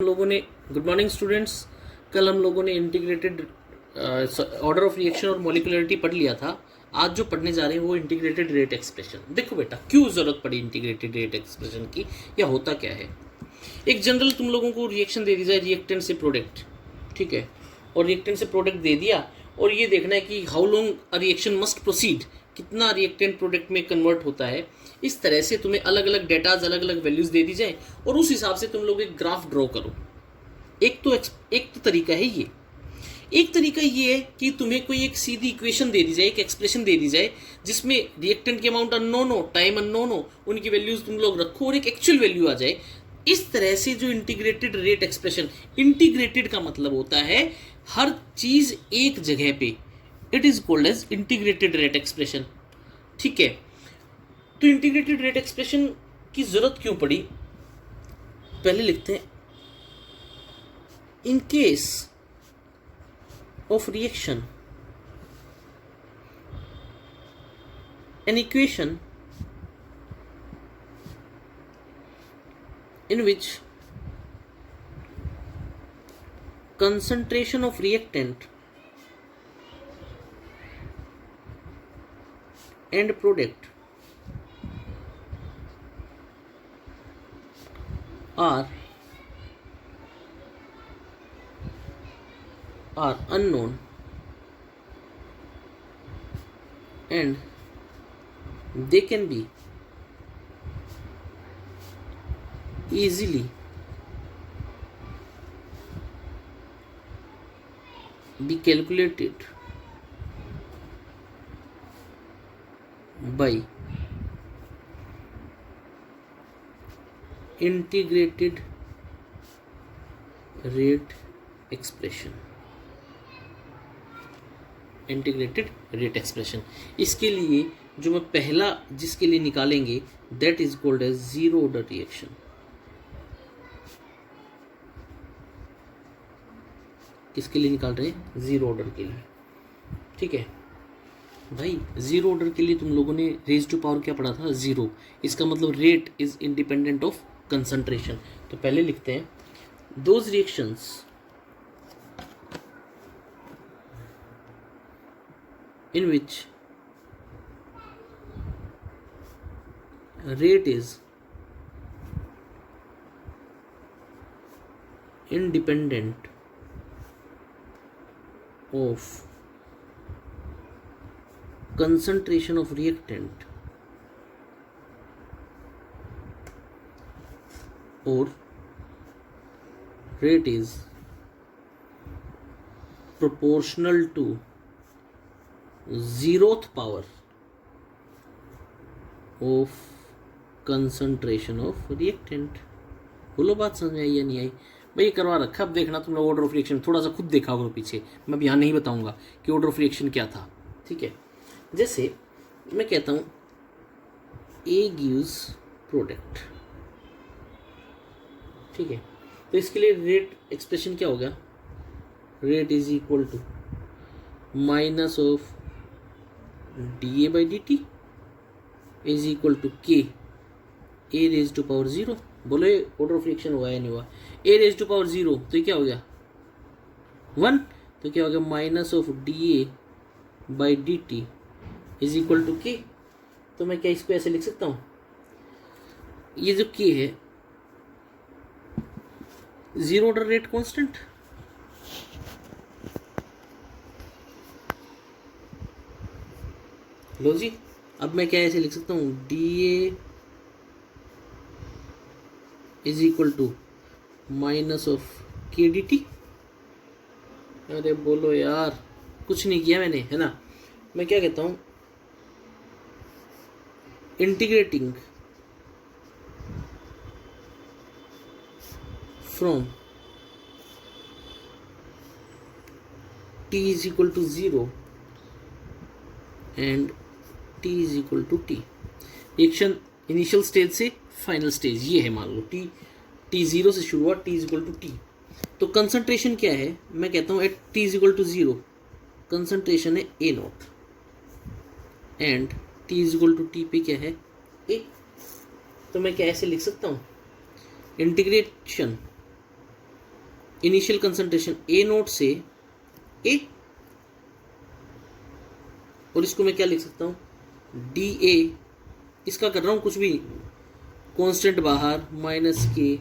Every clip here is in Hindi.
लोगों ने गुड मॉर्निंग स्टूडेंट्स। कल हम लोगों ने इंटीग्रेटेड ऑर्डर ऑफ रिएक्शन और मॉलिक्युलरिटी पढ़ लिया था। आज जो पढ़ने जा रहे हैं वो इंटीग्रेटेड रेट एक्सप्रेशन। देखो बेटा, क्यों ज़रूरत पड़ी इंटीग्रेटेड रेट एक्सप्रेशन की, या होता क्या है। एक जनरल तुम लोगों को रिएक्शन दे दी जाए, रिएक्टेंट से प्रोडक्ट, ठीक है, और रिएक्टेंट से प्रोडक्ट दे दिया, और ये देखना है कि how long a reaction must proceed, कितना रिएक्टेंट प्रोडक्ट में कन्वर्ट होता है। इस तरह से तुम्हें अलग अलग डेटाज, अलग अलग वैल्यूज दे दी जाए और उस हिसाब से तुम लोग एक ग्राफ ड्रॉ करो। एक तो तरीका है ये। एक तरीका ये है कि तुम्हें कोई एक सीधी इक्वेशन दे दी जाए, एक एक्सप्रेशन दे दी जाए जिसमें रिएक्टेंट के अमाउंट अननोन हो, टाइम अननोन हो, उनकी वैल्यूज तुम लोग रखो और एक एक्चुअल वैल्यू आ जाए। इस तरह से जो इंटीग्रेटेड रेट एक्सप्रेशन, इंटीग्रेटेड का मतलब होता है हर चीज एक जगह पे, it is called as integrated rate expression. ठीक है, तो इंटीग्रेटेड रेट एक्सप्रेशन की जरूरत क्यों पड़ी, पहले लिखते हैं। In case of reaction, an equation in which concentration of reactant and product are unknown and they can be easily be calculated by integrated rate expression। Integrated rate expression, इसके लिए जो मैं पहला जिसके लिए निकालेंगे that is called as zero order reaction. किसके लिए निकाल रहे हैं? जीरो ऑर्डर के लिए। ठीक है भाई, जीरो ऑर्डर के लिए तुम लोगों ने रेज टू पावर क्या पढ़ा था? जीरो। इसका मतलब rate is independent of concentration. तो पहले लिखते हैं those reactions in which rate is independent of concentration of reactant or rate is proportional to zeroth power of concentration of reactant। बोलो बात समझ में आई या नहीं आई? भाई करवा रखा, अब देखना तुम लोग ऑर्डर ऑफ रिएक्शन थोड़ा सा खुद देखा होगा पीछे, मैं अब यहाँ नहीं बताऊंगा कि ऑर्डर ऑफ रिएक्शन क्या था। ठीक है, जैसे मैं कहता हूँ ए गिव्स प्रोडक्ट, ठीक है, तो इसके लिए रेट एक्सप्रेशन क्या हो गया? Rate is equal to minus of d A by D T is equal to k A raise to power zero. बोलो ये ऑर्डर ऑफ रिएक्शन हुआ या नहीं हुआ? A raise to power zero, तो ये क्या हो गया? वन। तो क्या हो गया? Minus of d A by D T is equal to के। तो मैं क्या इसको ऐसे लिख सकता हूँ? ये जो के है जीरो ऑर्डर रेट कांस्टेंट, लो जी। अब मैं क्या ऐसे लिख सकता हूँ? D A is equal to minus of k D t. अरे बोलो यार, कुछ नहीं किया मैंने, है ना। मैं क्या कहता हूँ? Integrating from T is equal to zero and T is equal to T. Reaction initial stage से फाइनल स्टेज ये है, मान लो टी जीरो से शुरू हुआ, T is equal to T. तो कंसंट्रेशन क्या है? मैं कहता हूँ at T is equal to zero concentration है A naught and T is equal to T पे क्या है? ए। तो मैं क्या ऐसे लिख सकता हूँ? इंटीग्रेशन इनिशियल कंसंट्रेशन ए नोट से ए, और इसको मैं क्या लिख सकता हूँ, डी ए, इसका कर रहा हूँ कुछ भी कांस्टेंट बाहर, माइनस के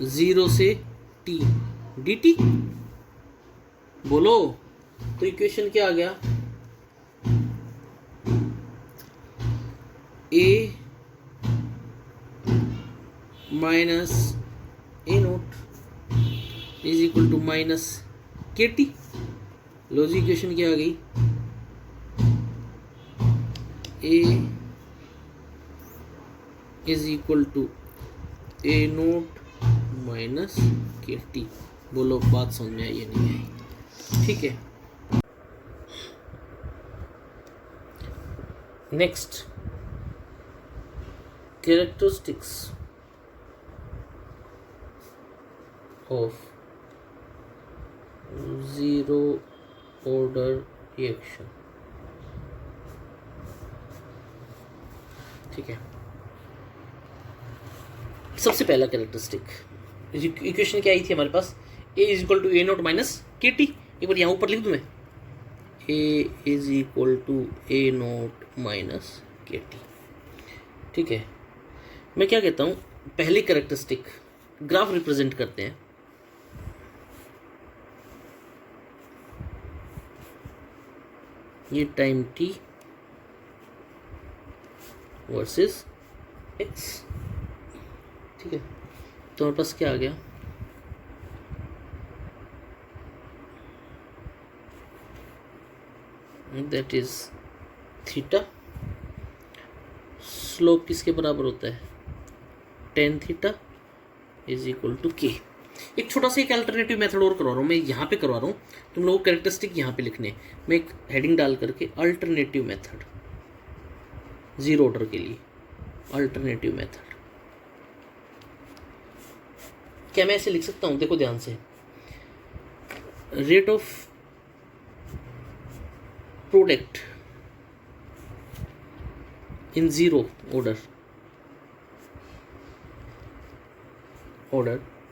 0 से टी डी टी। बोलो, तो इक्वेशन क्या आ गया, A minus A naught is equal to minus K T. लो जी, इक्वेशन क्या आ गई, A is equal to A naught minus K T. बोलो, बात समझ में आई या नहीं आई? ठीक है, next, characteristics of zero order reaction. ठीक है, सबसे पहला कैरेक्टरिस्टिक, इक्वेशन क्या आई थी हमारे पास, A is equal to A naught minus K T. एक बार यहाँ ऊपर लिख दूँ मैं, A is equal to A naught minus K T. ठीक है, मैं क्या कहता हूँ, पहली कैरेक्टरिस्टिक ग्राफ रिप्रेजेंट करते हैं। ये टाइम टी वर्सेस एक्स। ठीक है, तो हमारे पास क्या आ गया, दैट इज थीटा। स्लोप किसके बराबर होता है, tan theta is equal to k. एक छोटा सा एक अल्टरनेटिव मेथड और करवा रहा हूँ मैं, यहाँ पे करवा रहा हूँ, तुम लोगों को कैरेक्टरिस्टिक यहाँ पे लिखने। मैं एक हेडिंग डाल करके अल्टरनेटिव मेथड, जीरो ऑर्डर के लिए अल्टरनेटिव मेथड। क्या मैं ऐसे लिख सकता हूँ, देखो ध्यान से, rate of product in zero order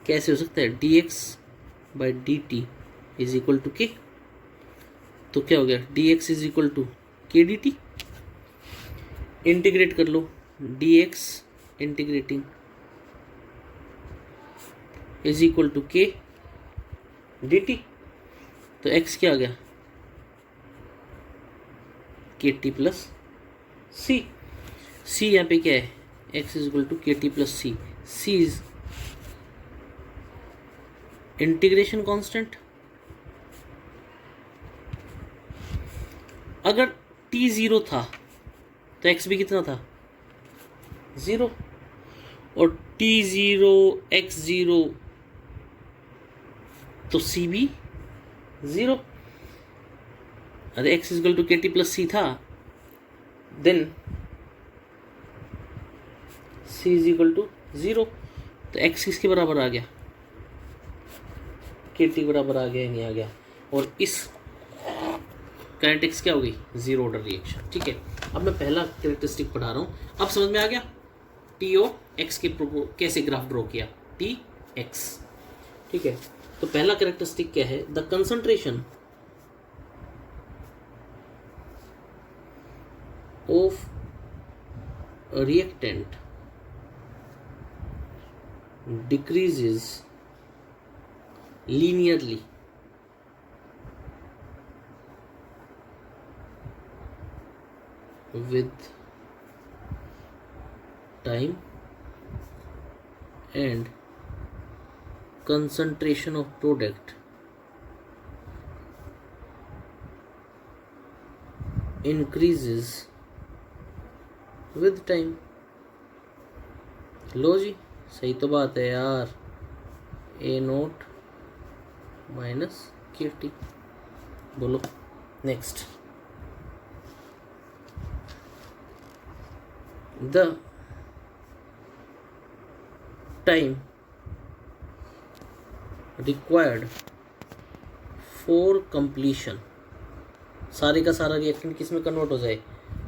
कैसे हो सकता है, D X by D T is equal to के। तो क्या हो गया, D X is equal to K D T. Integrate कर लो, D X integrating is equal to K D T. तो एक्स क्या आ गया, के टी प्लस सी। सी यहाँ पे क्या है, x is equal to k t plus c. C is integration constant. अगर t जीरो था तो x भी कितना था, जीरो, और t जीरो x जीरो तो c भी जीरो। अरे x is equal to k t plus c था, then c is equal to zero. तो x किसके बराबर आ गया, के टी बराबर आ गया, नहीं आ गया। और इस काइनेटिक्स क्या हो गई, जीरो ऑर्डर रिएक्शन। ठीक है, अब मैं पहला कैरेक्टरिस्टिक पढ़ा रहा हूँ, अब समझ में आ गया टी ओ एक्स के कैसे ग्राफ ड्रॉ किया, टी एक्स। ठीक है, तो पहला कैरेक्टरिस्टिक क्या है, the concentration of reactant decreases linearly with time and concentration of product increases with time। लो जी, सही तो बात है यार, ए नोट माइनस के टी। बोलो next, the time required for completion, सारे का सारा रिएक्टेंट किस में कन्वर्ट हो जाए,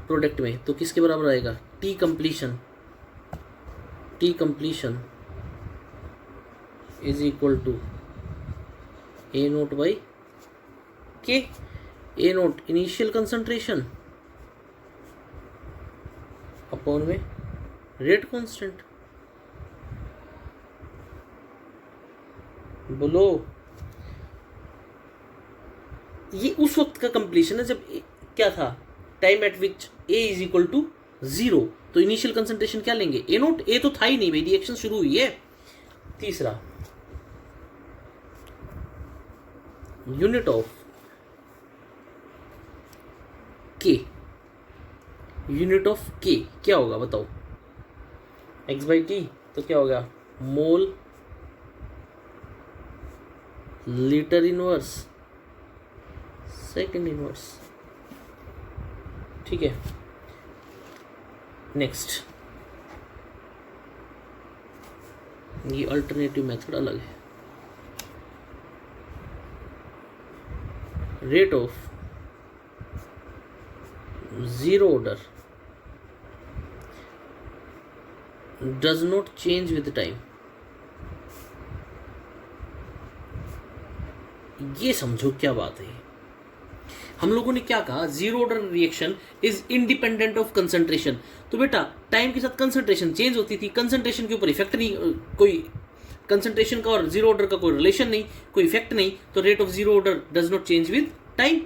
प्रोडक्ट में, तो किसके बराबर आएगा, t completion is equal to A note by k. A note initial concentration upon में रेट कांस्टेंट। बोलो, ये उस वक्त का कंप्लीशन है जब क्या था, time at which A is equal to 0। तो इनिशियल कंसंट्रेशन क्या लेंगे, ए नोट। ए तो था ही नहीं भाई, रिएक्शन शुरू हुई है। तीसरा, यूनिट ऑफ के। यूनिट ऑफ के क्या होगा बताओ, एक्स बाई टी। तो क्या होगा, mole litre inverse second inverse. ठीक है, नेक्स्ट, ये अल्टरनेटिव मेथड अलग है। Rate of zero order does not change with time. ये समझो क्या बात है। हम लोगों ने क्या कहा, zero order reaction is independent of concentration. तो बेटा टाइम के साथ कंसंट्रेशन चेंज होती थी, कंसंट्रेशन के ऊपर इफेक्ट नहीं, कोई कंसंट्रेशन का और जीरो ऑर्डर का कोई रिलेशन नहीं, कोई इफेक्ट नहीं। तो rate of zero order does not change with time.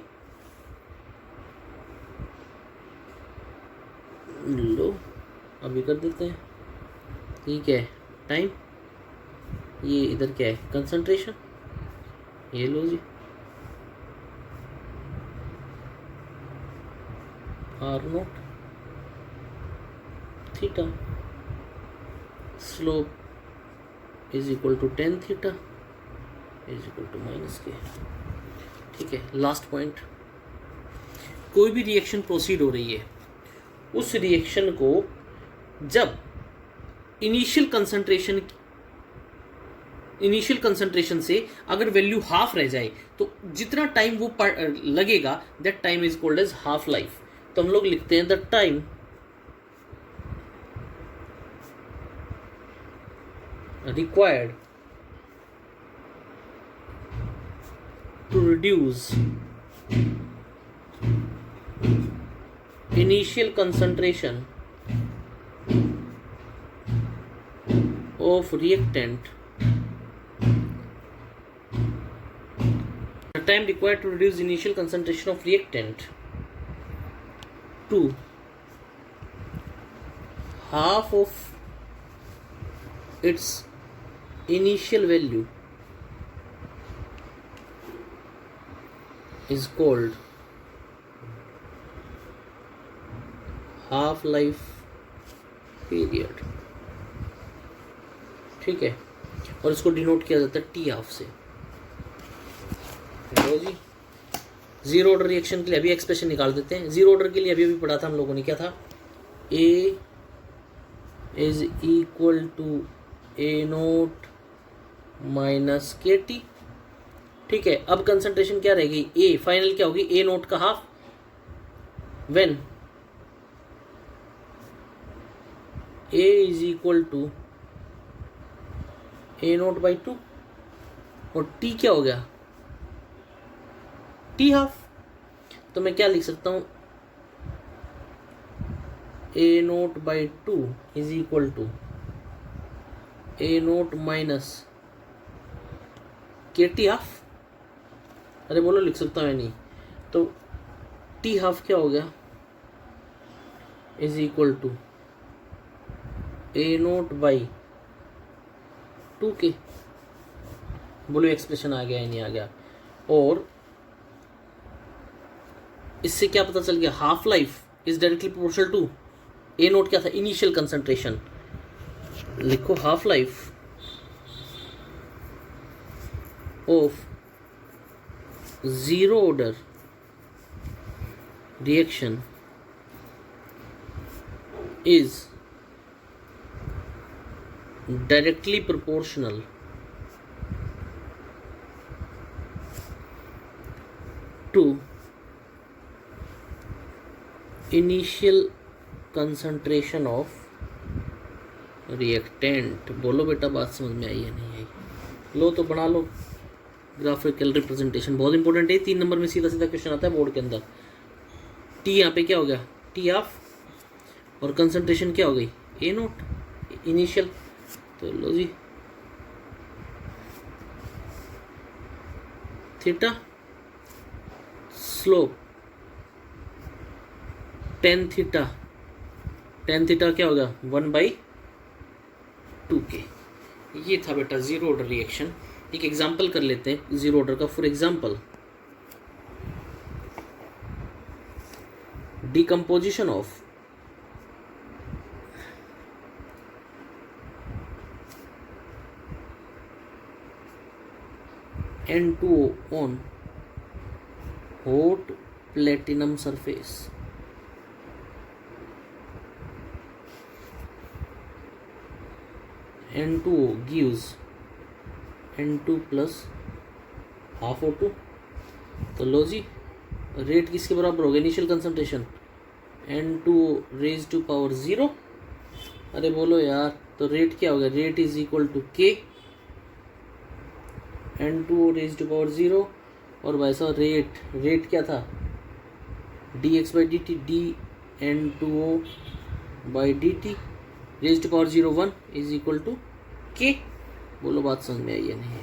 लो अभी कर देते हैं। ठीक है, टाइम, ये इधर क्या है, कंसंट्रेशन। ये लो जी, R naught theta, slope is equal to tan theta is equal to minus K. ठीक है, लास्ट पॉइंट, कोई भी रिएक्शन प्रोसीड हो रही है, उस रिएक्शन को जब इनिशियल कंसंट्रेशन से अगर वैल्यू हाफ रह जाए तो जितना टाइम वो लगेगा, that time is called as half life. तो हम लोग लिखते हैं the time required to reduce initial concentration of reactant, the time required to reduce initial concentration of reactant to half of its initial value is called half life period। ठीक है, और इसको डिनोट किया जाता है टी हाफ से। लो जी, जीरो ऑर्डर रिएक्शन के लिए अभी एक्सप्रेशन निकाल देते हैं। जीरो ऑर्डर के लिए अभी पढ़ा था हम लोगों ने, क्या था, A is equal to A naught minus K T. ठीक है, अब कंसंट्रेशन क्या रहेगी, ए फाइनल क्या होगी, ए नोट का half, when A is equal to A note by 2, और टी क्या हो गया, टी हाफ। तो मैं क्या लिख सकता हूं, A note by 2 is equal to A naught minus K T half. अरे बोलो, लिख सकता हूं या नहीं। तो टी हाफ क्या हो गया, is equal to A note by 2 k. बोलो एक्सप्रेशन आ गया या नहीं आ गया। और इससे क्या पता चल गया, half life is directly proportional to A nought क्या था, इनिशियल कंसंट्रेशन। लिखो half life of zero order reaction is directly proportional to initial concentration of reactant। बोलो बेटा, बात समझ में आई या नहीं आई। लो तो बना लो ग्राफिकल रिप्रेजेंटेशन, बहुत इंपॉर्टेंट है। 3 नंबर में सीधा सीधा क्वेश्चन आता है बोर्ड के अंदर। टी यहाँ पे क्या हो गया, टी ऑफ, और कंसंट्रेशन क्या हो गई, ए नोट इनिशियल। तो लो जी, theta slope tan theta, tan theta क्या होगा 1/2k। ये था बेटा जीरो ऑर्डर रिएक्शन। एक एग्जांपल कर लेते हैं जीरो ऑर्डर का। For example, decomposition of N2O on hot platinum surface। N2O gives N2 plus half O2। तो लो जी, रेट किसके बराबर होगा, initial concentration N2O raise to power 0। अरे बोलो यार, तो रेट क्या होगा, rate is equal to K N2O raise to power 0। और भाई साहब रेट क्या था, dx/dt, d N2O/dt raise to power 0 1 is equal to K। बोलो बात समझ में आई या नहीं।